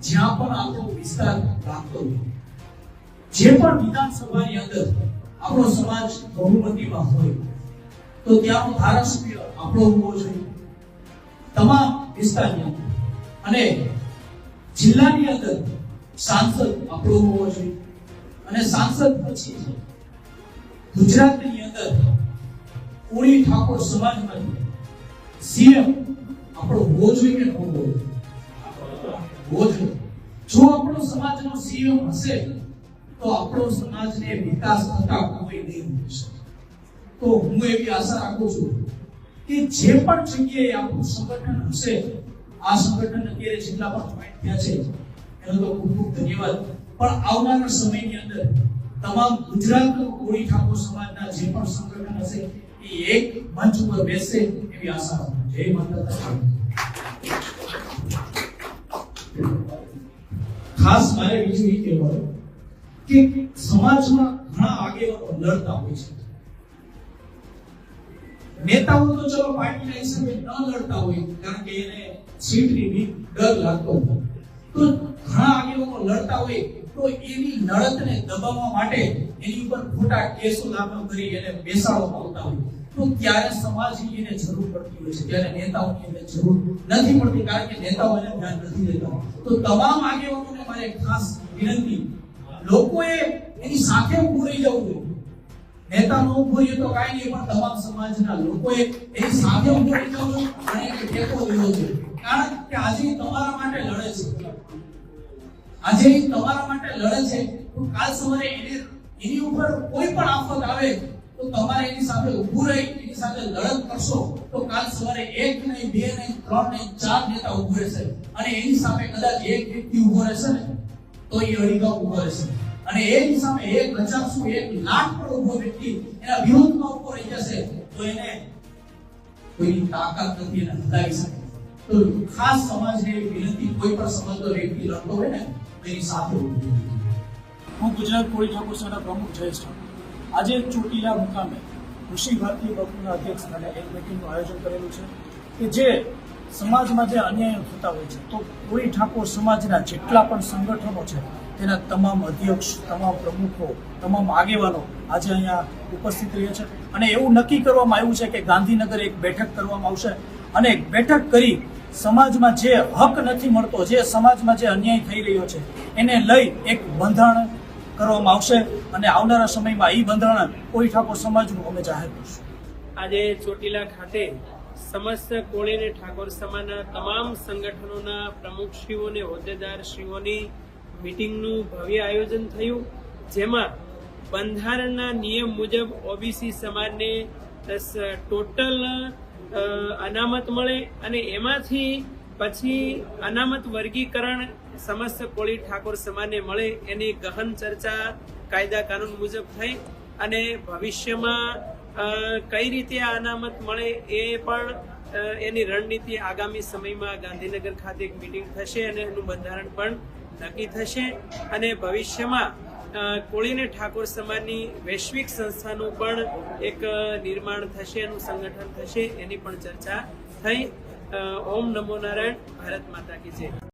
જ્યાં પણ આપણો વિસ્તાર લાગતો હોય, જે પણ વિધાનસભાની અંદર આપણો સમાજ બહુમતીમાં હોય તો ત્યાંનો ધારાસભ્ય આપણો હોવો જોઈએ તમામ વિસ્તારની અંદર, અને જિલ્લાની અંદર સાંસદ આપણો હોવો જોઈએ, અને સાંસદ પછી ગુજરાતની અંદર કોળી ઠાકોર સમાજમાંથી સીએમ આપણો હોવો જોઈએ કે ન હોવો જોઈએ? જો આપણો સમાજનો સીએમ હશે તો આપણો સમાજને વિકાસ થતા કોઈ નહીં મળશે. તો હું એવી આશા રાખું છું કે જે પણ જગ્યાએ આપણું સંગઠન હશે, આ સંગઠન અત્યારે જેટલા પણ જોઈન્ટ થયા છે એનો તો ખૂબ ખૂબ ધન્યવાદ, પણ આવનારા સમયની અંદર તમામ ગુજરાતનો કોળી ઠાકોર સમાજના જે પણ સંગઠન હશે એ એક મંચ ઉપર બેસશે એવી આશા રાખું. જય માતા. ખાસ મારે બીજું એ કહેવાનું કે સમાજમાં ઘણા આગેવાનો લડતા હોય છે. નેતાઓ તો ચલો પાર્ટીના હિસાબે ન લડતા હોય કારણ કે એને સીટની બીક ડર લાગતો હોય, તો ઘણા આગેવાનો લડતા હોય તો એની લડતને દબાવવા માટે એની ઉપર ખોટા કેસો દાખલ કરી એને બેસાડવામાં આવતા હોય, તો ત્યારે સમાજની એને જરૂર પડતી હોય છે, ત્યારે નેતાઓની એને જરૂર નથી પડતી કારણ કે નેતાઓ એને ધ્યાન નથી દેતા. તો તમામ આગેવાનોને મારે ખાસ વિનંતી, લોકોએ એની સાથે ઊભું રહી જવું જોઈએ. નેતાનો ઊભો રહ્યો તો કાંઈ નહીં, પણ તમામ સમાજના લોકોએ એની સાથે ઊભું રહી જવું જોઈએ અને એને ટેકો દેવો જોઈએ, કારણ કે આજે તમારા માટે લડે છે. આજે તમારા માટે લડે છે તો કાલ સવારે એની ઉપર કોઈ પણ આફત આવે તો તમારે એની સાથે ઊભું રહી એની સાથે લડત કરશો તો કાલ સવારે એક નહીં, બે નહીં, ત્રણ નહીં, ચાર નેતા ઊભું રહેશે, અને એની સામે કદાચ એક વ્યક્તિ ઊભો રહેશે ને તો એ અડીગામ ઊભો રહેશે, અને એની સામે 1,000 શું 1 લાખ પર ઊભો વ્યક્તિ એના વિરોધમાં ઊભો રહી જશે તો એને કોઈની તાકાત નથી એને હલાવી શકે. તો ખાસ સમાજને વિનંતી, કોઈ પણ સમાજનો વ્યક્તિ લડતો હોય ને એની સાથે ઊભું. હું ગુજરાત કોળી ઠાકોર સંઘના પ્રમુખ જયેશ ઠાકોર. આજે ચોટીલા મુકામે કૃષિ ભારતીય બાપુના અધ્યક્ષ સ્થાને એક મિટિંગનું આયોજન કરેલું છે કે જે સમાજમાં જે અન્યાયો થતા હોય છે તો કોળી ઠાકોર સમાજના જેટલા પણ સંગઠનો છે તેના તમામ અધ્યક્ષ, તમામ પ્રમુખો, તમામ આગેવાનો આજે અહીંયા ઉપસ્થિત રહ્યા છે, અને એવું નક્કી કરવામાં આવ્યું છે કે ગાંધીનગર એક બેઠક કરવામાં આવશે, અને બેઠક કરી સમાજમાં જે હક નથી મળતો, જે સમાજમાં જે અન્યાય થઈ રહ્યો છે એને લઈ એક બંધારણ કરવામાં આવશે, અને આવનારા સમયમાં એ બંધારણ કોળી ઠાકોર સમાજનું અમે જાહેર કરશું. આજે ચોટીલા ખાતે સમસ્ત કોળી અને ઠાકોર સમાજના તમામ સંગઠનોના પ્રમુખશ્રીઓ, હોદ્દેદારશ્રીઓની મીટિંગનું ભવ્ય આયોજન થયું, જેમાં બંધારણના નિયમ મુજબ ઓબીસી સમાજને ટોટલ અનામત મળે, અને એમાંથી પછી અનામત વર્ગીકરણ સમસ્ત કોળી ઠાકોર સમાજને મળે એની ગહન ચર્ચા કાયદા કાનૂન મુજબ થઈ, અને ભવિષ્યમાં કઈ રીતે આ અનામત મળે એ પણ એની રણનીતિ આગામી સમયમાં ગાંધીનગર ખાતે એક મીટિંગ થશે અને એનું બંધારણ પણ નક્કી થશે, અને ભવિષ્યમાં કોળી અને ઠાકોર સમાજની વૈશ્વિક સંસ્થાનું પણ એક નિર્માણ થશે, એનું સંગઠન થશે, એની પણ ચર્ચા થઈ. ઓમ નમો નારાયણ. ભારત માતા કી જય.